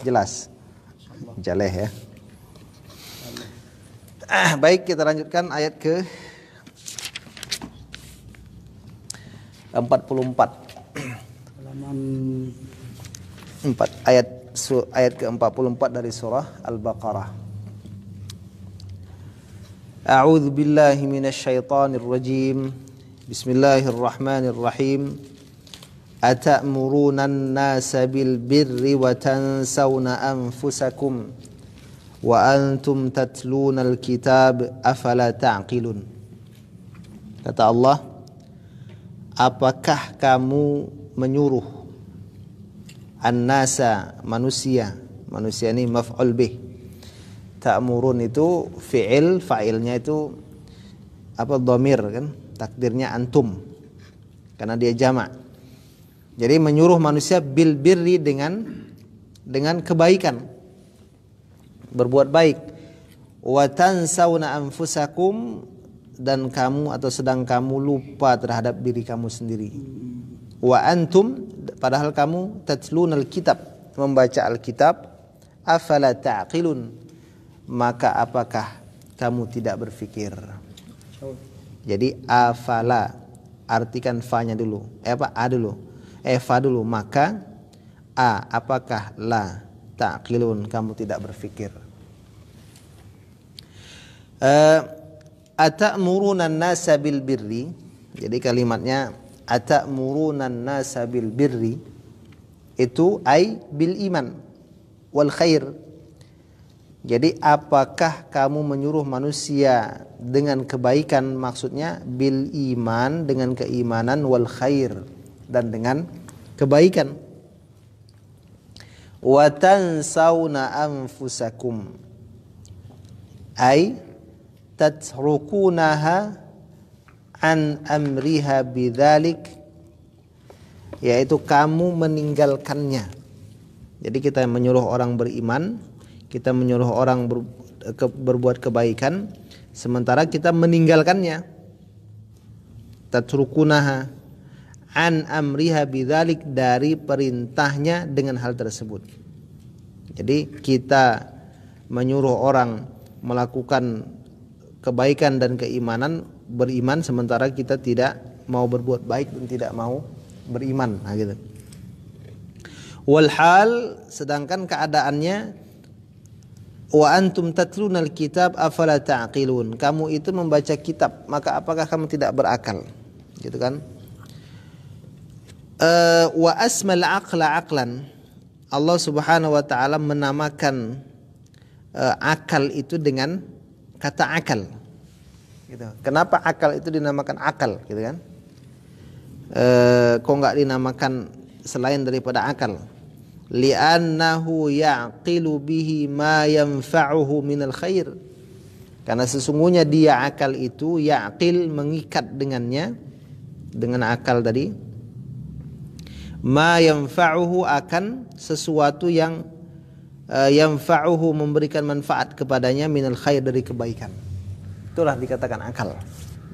jelas. Jaleh ya. Baik, kita lanjutkan ayat ke 44. Halaman 4 ayat ke-44 dari surah Al-Baqarah. A'udzu billahi minasyaitonir rajim. Bismillahirrahmanirrahim. Ata'muruna an-nasa bil birri wa tansawna anfusakum wa antum tatluna al-kitab afala ta'qilun. Kata Allah, apakah kamu menyuruh an-nasa, manusia ini maf'ul bih. Ta'murun itu fi'il, fa'ilnya itu dhamir kan, takdirnya antum karena dia jamak. Jadi menyuruh manusia bil birri dengan kebaikan, berbuat baik. Wa tansawna anfusakum, dan kamu atau sedang kamu lupa terhadap diri kamu sendiri. Wa antum, padahal kamu tatlunal kitab, membaca Alkitab. Afala ta'qilun, maka apakah kamu tidak berfikir? Jadi afala, artikan fa-nya dulu. A dulu. Fa dulu, maka apakah la ta'qilun, kamu tidak berfikir. Ata'muruna an-nasa bil birri. Jadi kalimatnya ata'muruna an-nasa bil birri itu ai bil iman wal khair. Jadi apakah kamu menyuruh manusia dengan kebaikan, maksudnya bil iman, dengan keimanan, wal khair, dan dengan kebaikan. Wa tansawna anfusakum ay tatrukunaha an amriha bidzalik, yaitu kamu meninggalkannya. Jadi kita menyuruh orang beriman, kita menyuruh orang berbuat kebaikan, sementara kita meninggalkannya. Tatrukunaha an amriha bidzalik, dari perintahnya dengan hal tersebut. Jadi kita menyuruh orang melakukan kebaikan dan keimanan, beriman, sementara kita tidak mau berbuat baik dan tidak mau beriman, gitu. Walhal, sedangkan keadaannya, wa antum tatlunal kitab afala ta'qilun, kamu itu membaca kitab, maka apakah kamu tidak berakal, gitu kan? Wa asmal aqla aqlan, Allah Subhanahu wa taala menamakan akal itu dengan kata akal, gitu. Kenapa akal itu dinamakan akal, gitu kan? Kok enggak dinamakan selain daripada akal? Li'annahu ya'qilu bihi ma yanfa'uhu minal khair, karena sesungguhnya dia akal itu ya'qil, mengikat dengannya, dengan akal tadi, ma yanfa'uhu, akan sesuatu yang yanfa'uhu, memberikan manfaat kepadanya, minal khair, dari kebaikan. Itulah dikatakan akal.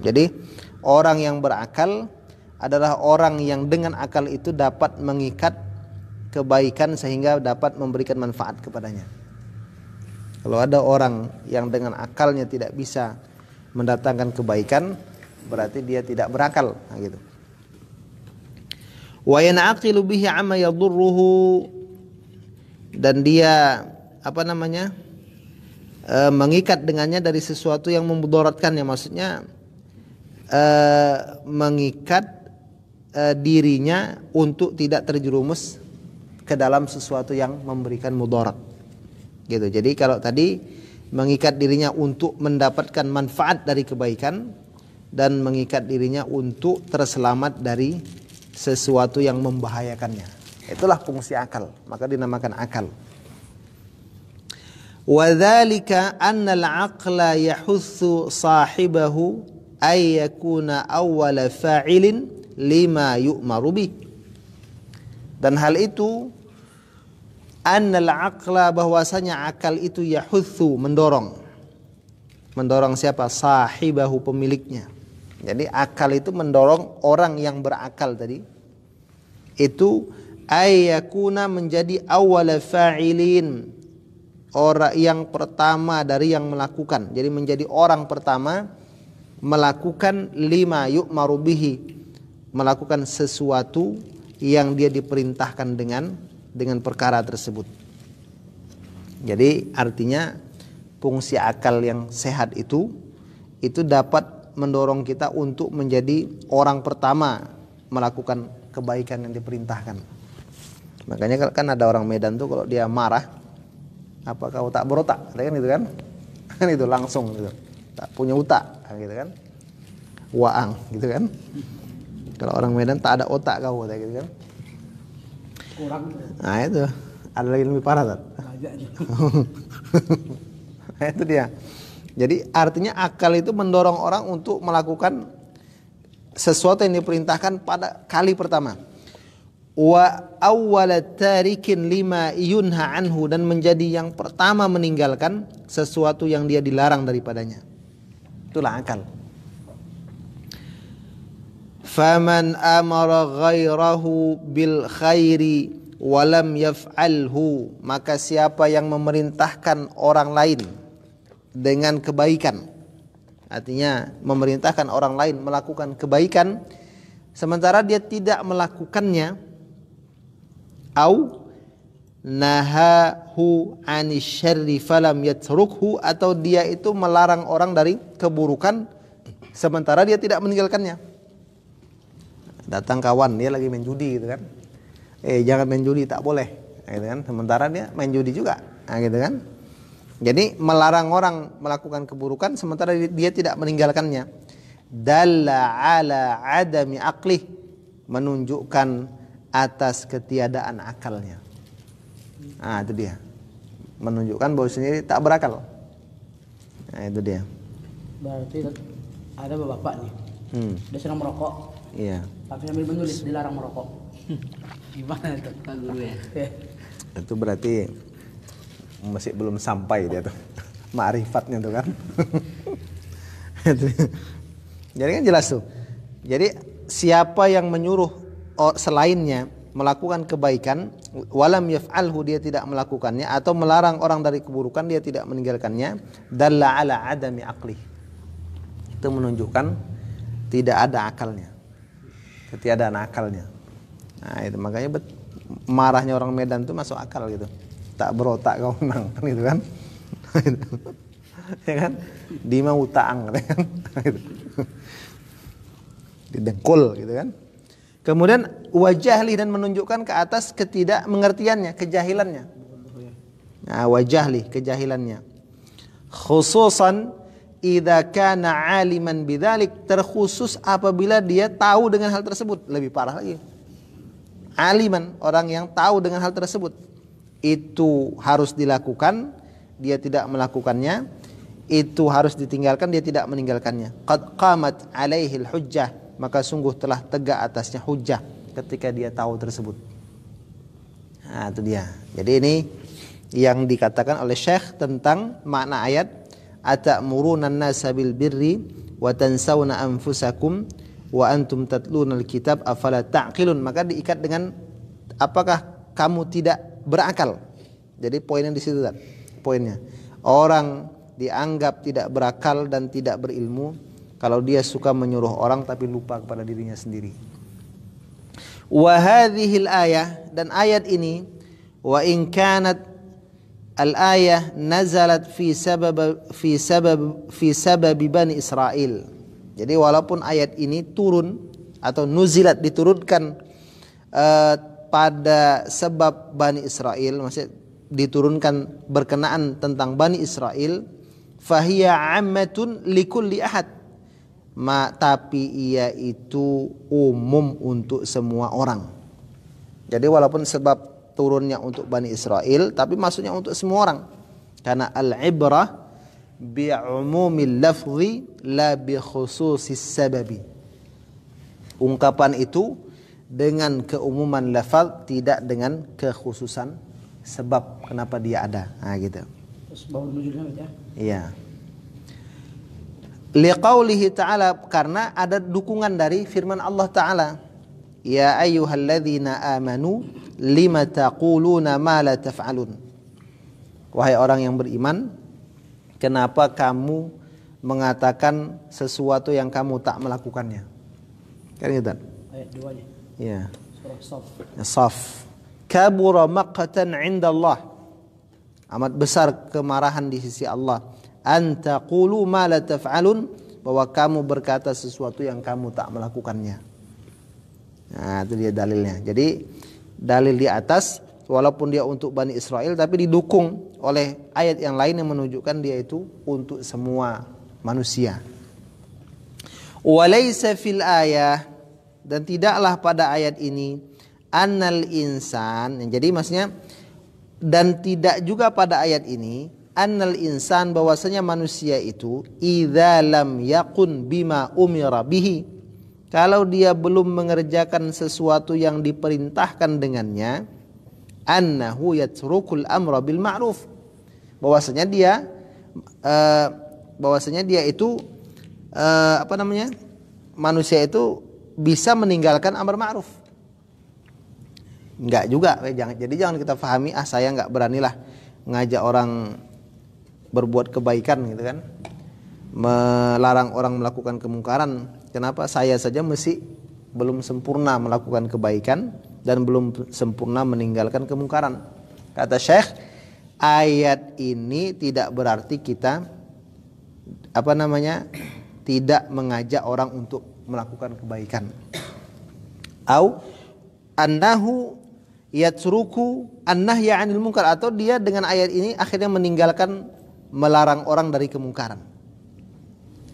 Jadi orang yang berakal adalah orang yang dengan akal itu dapat mengikat kebaikan sehingga dapat memberikan manfaat kepadanya. Kalau ada orang yang dengan akalnya tidak bisa mendatangkan kebaikan, berarti dia tidak berakal, gitu. Wa yan'aqilu bihi 'amma yadurruhu, dan dia mengikat dengannya dari sesuatu yang memudaratkannya, maksudnya mengikat dirinya untuk tidak terjerumus ke dalam sesuatu yang memberikan mudarat, gitu. Jadi kalau tadi mengikat dirinya untuk mendapatkan manfaat dari kebaikan, dan mengikat dirinya untuk terselamat dari sesuatu yang membahayakannya, itulah fungsi akal, maka dinamakan akal. Wa dzalika anna al-aqla yahussu sahibahu ay yakuna awwala fa'ilin lima yu'maru bih. Dan hal itu, annal aqla, bahwasanya akal itu yahutsu, mendorong siapa? Sahibahu, pemiliknya. Jadi akal itu mendorong orang yang berakal tadi itu Ayyakuna menjadi awwala fa'ilin, orang yang pertama dari yang melakukan. Jadi menjadi orang pertama melakukan lima yu'maru bihi, melakukan sesuatu yang dia diperintahkan dengan perkara tersebut. Jadi artinya fungsi akal yang sehat itu dapat mendorong kita untuk menjadi orang pertama melakukan kebaikan yang diperintahkan. Makanya kan ada orang Medan tuh kalau dia marah, apa kau tak berotak, kan gitu kan? Kan itu langsung gitu. Tak punya otak, gitu kan? Waang, gitu kan? Kalau orang Medan tak ada otak kau, gitu kan? Kurang. Nah itu ada lagi lebih parah tak? Nah, itu dia. Jadi artinya akal itu mendorong orang untuk melakukan sesuatu yang diperintahkan pada kali pertama. Wa awwala tarikin lima yunha anhu, dan menjadi yang pertama meninggalkan sesuatu yang dia dilarang daripadanya. Itulah akal. Faman amara ghairahu bil khairi walam yaf'alhu, maka siapa yang memerintahkan orang lain dengan kebaikan, artinya memerintahkan orang lain melakukan kebaikan sementara dia tidak melakukannya, au nahahu anisyarri falam yatrukhu, atau dia itu melarang orang dari keburukan sementara dia tidak meninggalkannya. Datang kawan dia lagi main judi gitu kan, jangan main judi, tak boleh, gitu kan, sementara dia main judi juga, gitu kan. Jadi melarang orang melakukan keburukan sementara dia tidak meninggalkannya. Dalla ala adami aqlih, menunjukkan atas ketiadaan akalnya. Nah itu dia, menunjukkan bahwa sendiri tak berakal. Nah itu dia. Berarti ada bapak nih, dia sedang merokok. Iya. Tapi sambil menulis dilarang merokok. Gimana itu Pak Guru ya? Itu berarti masih belum sampai dia tuh ma'rifatnya tuh kan. Jadi kan jelas tuh. Jadi siapa yang menyuruh selainnya melakukan kebaikan, walam yaf'alhu, dia tidak melakukannya, atau melarang orang dari keburukan, dia tidak meninggalkannya, dalla ala adami aqli, itu menunjukkan tidak ada akalnya, ketiadaan akalnya. Nah itu makanya marahnya orang Medan tuh masuk akal gitu. Tak berotak kau menang, kan gitu kan? Ya kan? Dima utaang, kan? Didengkul, gitu kan? Kemudian wajahli, dan menunjukkan ke atas ketidakmengertiannya, kejahilannya. Nah, wajahli, kejahilannya. Khususan idza kana aliman bidzalik, terkhusus apabila dia tahu dengan hal tersebut. Lebih parah lagi. Aliman, orang yang tahu dengan hal tersebut. Itu harus dilakukan, dia tidak melakukannya. Itu harus ditinggalkan, dia tidak meninggalkannya. Qad qamat alaihil hujjah, maka sungguh telah tegak atasnya hujjah ketika dia tahu tersebut. Nah itu dia. Jadi ini yang dikatakan oleh Syekh tentang makna ayat atamuruna an-nasa bil birri wa tansawna anfusakum wa antum tatlunal kitab afala ta'qilun. Maka diikat dengan apakah kamu tidak berakal. Jadi poinnya di situ kan. Poinnya. Orang dianggap tidak berakal dan tidak berilmu kalau dia suka menyuruh orang tapi lupa kepada dirinya sendiri. Wa hadhil ayah, dan ayat ini, wa in kanat al-ayah nazalat fi sabab Bani Israil. Jadi walaupun ayat ini turun atau nuzilat, diturunkan pada sebab Bani Israel, maksudnya diturunkan berkenaan tentang Bani Israel, fahiya ammatun likulli ahad, tapi ia itu umum untuk semua orang. Jadi walaupun sebab turunnya untuk Bani Israel, tapi maksudnya untuk semua orang, karena al-ibrah bi'umumil lafzi la bi khususis sababi. Ungkapan itu dengan keumuman lafaz, tidak dengan kekhususan sebab kenapa dia ada. Nah gitu. Terus bau nuzulnya ya. Iya. Liqaulihi ta'ala, karena ada dukungan dari firman Allah Ta'ala, ya ayyuhalladzina amanu lima taquluna ma la taf'alun. Wahai orang yang beriman, kenapa kamu mengatakan sesuatu yang kamu tak melakukannya? Kan gitu. Ayat 2-nya. Ya. Surah Shaf. Shaf. Kabura maqtan 'inda Allah. Amat besar kemarahan di sisi Allah. An taqulu ma la taf'alun, bahwa kamu berkata sesuatu yang kamu tak melakukannya. Nah, itu dia dalilnya. Jadi dalil di atas walaupun dia untuk Bani Israel tapi didukung oleh ayat yang lain yang menunjukkan dia itu untuk semua manusia. Walaysa fil ayah, dan tidaklah pada ayat ini annal insan. Jadi maksudnya, dan tidak juga pada ayat ini annal insan, bahwasanya manusia itu idza lam yakun bima umira bihi, kalau dia belum mengerjakan sesuatu yang diperintahkan dengannya, annahu yatrukul amra bil ma'ruf, bahwasanya dia itu manusia itu bisa meninggalkan amar ma'ruf. Enggak juga, jangan kita fahami saya enggak beranilah ngajak orang berbuat kebaikan gitu kan, melarang orang melakukan kemungkaran. Kenapa? Saya saja masih belum sempurna melakukan kebaikan dan belum sempurna meninggalkan kemungkaran. Kata Syekh, ayat ini tidak berarti kita tidak mengajak orang untuk melakukan kebaikan. Au annahu yatruku an-nahya 'anil munkar, atau dia dengan ayat ini akhirnya meninggalkan melarang orang dari kemungkaran.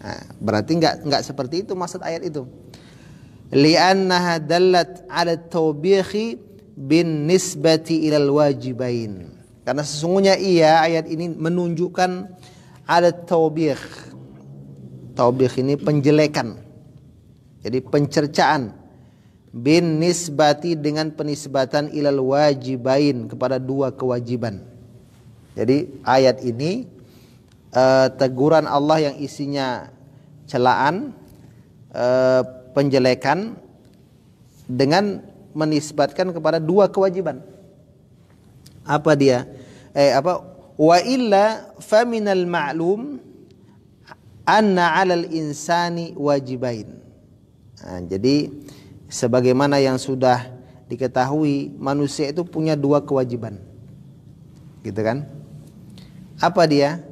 Nah, berarti enggak seperti itu maksud ayat itu. Li'annaha dallat 'ala at-tawbihi bin nisbati ilal wajibain. Karena sesungguhnya ayat ini menunjukkan ada tawbih. Tawbih ini penjelekan. Jadi pencercaan. Bin nisbati dengan penisbatan ilal wajibain, kepada dua kewajiban. Jadi ayat ini teguran Allah yang isinya celaan, penjelekan, dengan menisbatkan kepada dua kewajiban. Apa dia? Wa illa faminal ma'lum anna 'alal insani wajibain. Nah, jadi sebagaimana yang sudah diketahui, manusia itu punya dua kewajiban. Gitu kan? Apa dia?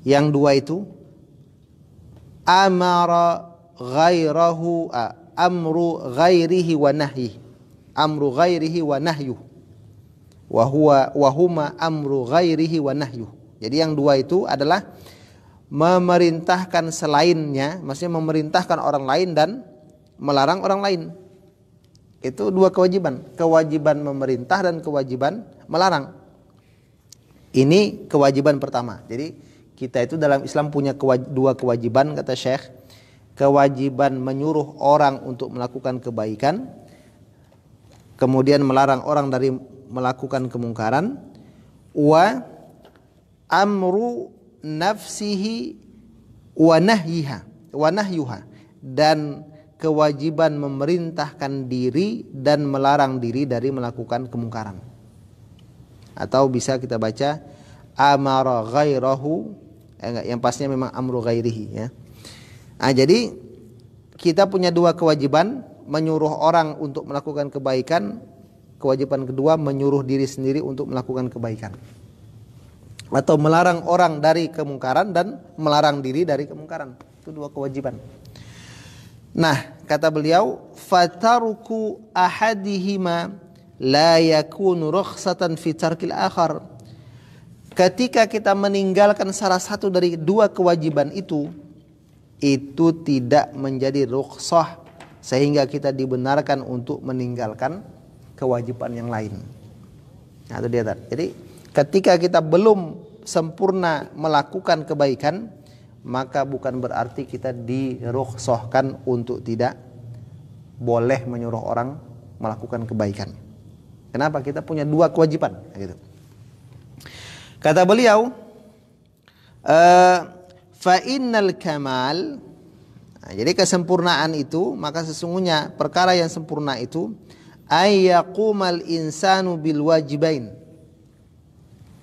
Yang dua itu amara ghairahu amru ghairihi wa nahyi. Amru ghairihi wa nahyu. Wa huma amru ghairihi wa nahyu. Jadi yang dua itu adalah memerintahkan selainnya, maksudnya memerintahkan orang lain dan melarang orang lain. Itu dua kewajiban, kewajiban memerintah dan kewajiban melarang. Ini kewajiban pertama. Jadi kita itu dalam Islam punya dua kewajiban, kata Syekh. Kewajiban menyuruh orang untuk melakukan kebaikan, kemudian melarang orang dari melakukan kemungkaran. Wa amru nafsihi wa nahyuha, dan kewajiban memerintahkan diri dan melarang diri dari melakukan kemungkaran. Atau bisa kita baca amara ghairahu, yang pastinya memang amru ghairihi ya. Nah, jadi kita punya dua kewajiban, menyuruh orang untuk melakukan kebaikan, kewajiban kedua menyuruh diri sendiri untuk melakukan kebaikan. Atau melarang orang dari kemungkaran dan melarang diri dari kemungkaran. Itu dua kewajiban. Nah, kata beliau, fataruku ahadihima la yakunu rukhsatan fi tarkil akhar. Ketika kita meninggalkan salah satu dari dua kewajiban itu tidak menjadi rukhsah sehingga kita dibenarkan untuk meninggalkan kewajiban yang lain. Nah, itu dia. Jadi ketika kita belum sempurna melakukan kebaikan, maka bukan berarti kita dirukhsahkan untuk tidak boleh menyuruh orang melakukan kebaikan. Kenapa? Kita punya dua kewajiban gitu. Kata beliau, fa innal kamal, nah, jadi kesempurnaan itu, maka sesungguhnya perkara yang sempurna itu ayyaqumal insanu bil wajibain.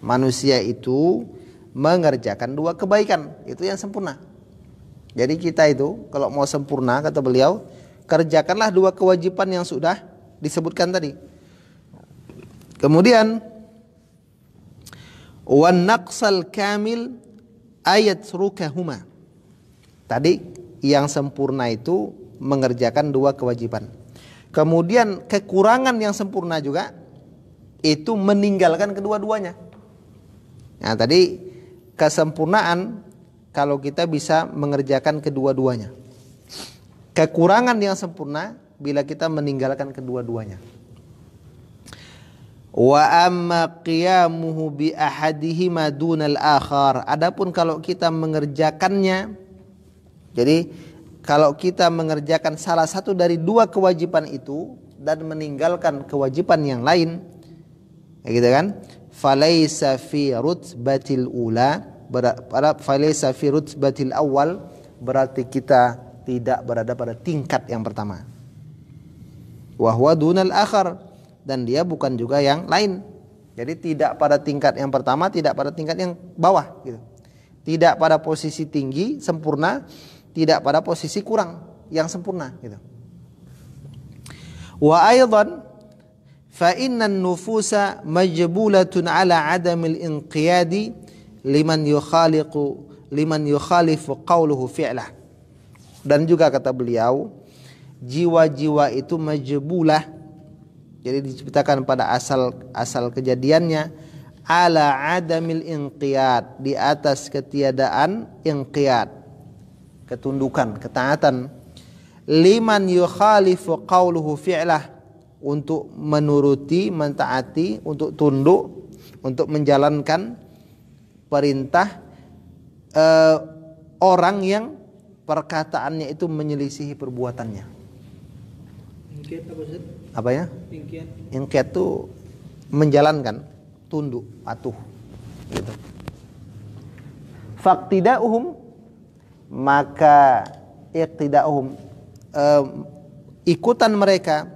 Manusia itu mengerjakan 2 kebaikan, itu yang sempurna. Jadi kita itu kalau mau sempurna, kata beliau, kerjakanlah 2 kewajiban yang sudah disebutkan tadi. Kemudian wan naqsal kamil ayatrukahuma. Tadi yang sempurna itu mengerjakan 2 kewajiban. Kemudian kekurangan yang sempurna juga itu meninggalkan kedua-duanya. Nah, tadi kesempurnaan kalau kita bisa mengerjakan kedua-duanya. Kekurangan yang sempurna bila kita meninggalkan kedua-duanya. Wa amma qiyamuhu bi ahadihima dunal akhar. Adapun kalau kita mengerjakannya, jadi kalau kita mengerjakan salah satu dari 2 kewajiban itu dan meninggalkan kewajiban yang lain, ya gitu kan? Falaisa fi rutbatil ula, falaisa fi rutbatil awal, berarti kita tidak berada pada tingkat yang pertama. Wa huwa dunal akhar, dan dia bukan juga yang lain. Jadi tidak pada tingkat yang pertama, tidak pada tingkat yang bawah gitu. Tidak pada posisi tinggi sempurna, tidak pada posisi kurang yang sempurna gitu. Wa aidan fa innan nufusa majbulatun ala adamil inqiyadi liman yukhalifu qawluhu fi'lah. Dan juga kata beliau, jiwa-jiwa itu majbulah, jadi diciptakan pada asal kejadiannya ala adamil inqiyad, di atas ketiadaan inqiyad, ketundukan, ketaatan, liman yukhalifu qawluhu fi'lah, untuk menuruti, mentaati, untuk tunduk, untuk menjalankan perintah orang yang perkataannya itu menyelisihi perbuatannya. Apa ya? Inqiyad itu menjalankan, tunduk, patuh gitu. Faqtida'uhum, maka iqtida'uhum, ikutan mereka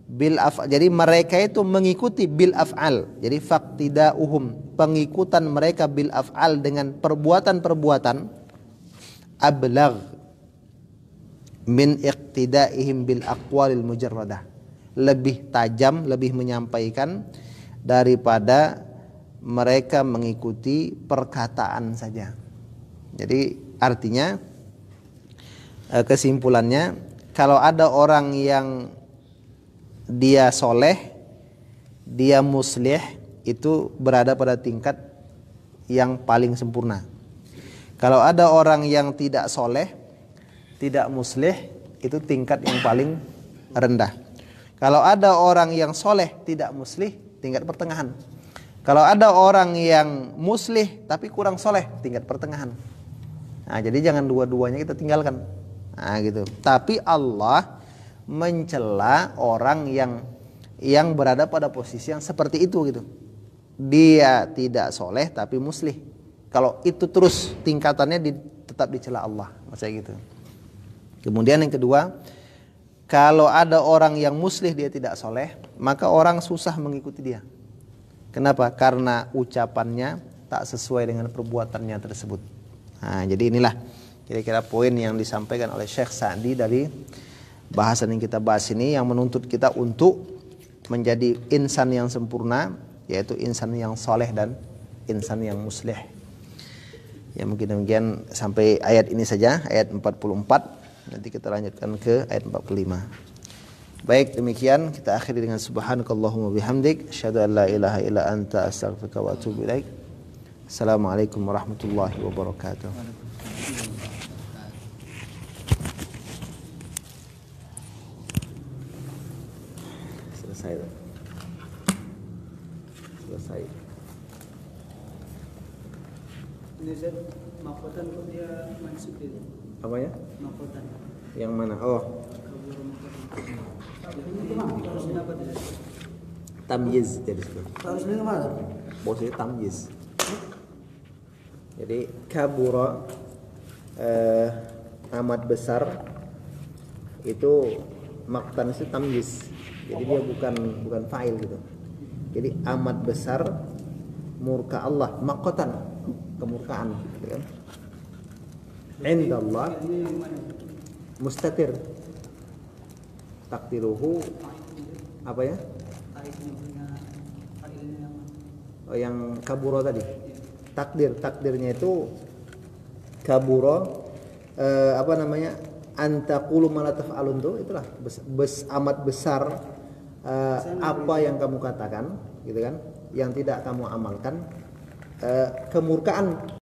bil af'al. Jadi mereka itu mengikuti bil af'al. Jadi faqtida'uhum, pengikutan mereka bil af'al dengan perbuatan-perbuatan, ablagh min iqtida'ihim bil aqwalil mujarradah, lebih tajam, lebih menyampaikan daripada mereka mengikuti perkataan saja. Jadi artinya, kesimpulannya, kalau ada orang yang dia soleh, dia muslih, itu berada pada tingkat yang paling sempurna. Kalau ada orang yang tidak soleh, tidak muslih, itu tingkat yang paling rendah. Kalau ada orang yang soleh tidak muslih, tingkat pertengahan. Kalau ada orang yang muslih tapi kurang soleh, tingkat pertengahan. Nah, jadi jangan dua-duanya kita tinggalkan. Nah, gitu. Tapi Allah mencela orang yang berada pada posisi yang seperti itu gitu. Dia tidak soleh tapi muslih. Kalau itu terus tingkatannya tetap dicela Allah, maksudnya gitu. Kemudian yang kedua, kalau ada orang yang muslih dia tidak soleh, maka orang susah mengikuti dia. Kenapa? Karena ucapannya tak sesuai dengan perbuatannya tersebut. Nah, jadi inilah kira-kira poin yang disampaikan oleh Syekh Sa'di dari bahasan yang kita bahas ini, yang menuntut kita untuk menjadi insan yang sempurna, yaitu insan yang soleh dan insan yang muslih. Ya, mungkin demikian sampai ayat ini saja, ayat 44. Nanti kita lanjutkan ke ayat 45. Baik, demikian kita akhiri dengan subhanakallahumma bihamdik, asyhadu an la ilaha illa anta, astaghfiruka wa atubu ilaik. Assalamualaikum warahmatullahi wabarakatuh. Selesai. Ini Zat, mahkotan kok dia mansub itu. Apa ya? Mahkotan. Yang mana? Oh, Harusnya apa tadi? tamyiz jadi sebut. Harusnya kemana? Bosnya tamyiz. Jadi kabura amat besar itu Maqtan itu tamyiz. Jadi dia bukan fa'il gitu. Jadi amat besar murka Allah, maqtan, kemurkaan gitu kan. Indallah mustatir. Takdiruhu apa ya? Oh, yang kaburo tadi. Takdirnya itu kaburo apa namanya? Antaqulu ma la taf'alun tuh itulah amat besar apa yang kamu katakan gitu kan, yang tidak kamu amalkan, kemurkaan